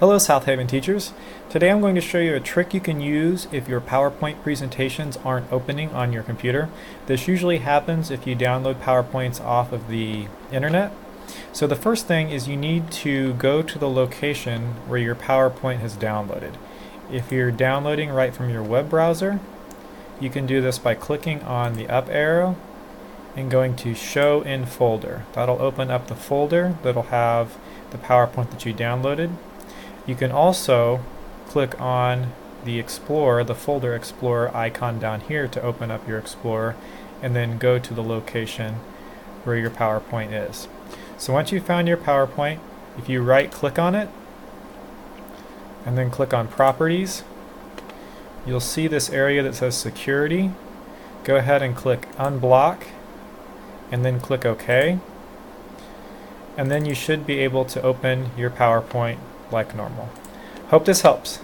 Hello South Haven teachers. Today I'm going to show you a trick you can use if your PowerPoint presentations aren't opening on your computer. This usually happens if you download PowerPoints off of the internet. So the first thing is you need to go to the location where your PowerPoint has downloaded. If you're downloading right from your web browser, you can do this by clicking on the up arrow and going to Show in Folder. That'll open up the folder that'll have the PowerPoint that you downloaded. You can also click on the Explorer, the Folder Explorer icon down here to open up your Explorer, and then go to the location where your PowerPoint is. So once you've found your PowerPoint, if you right-click on it and then click on Properties, you'll see this area that says Security. Go ahead and click Unblock and then click OK. And then you should be able to open your PowerPoint like normal. Hope this helps.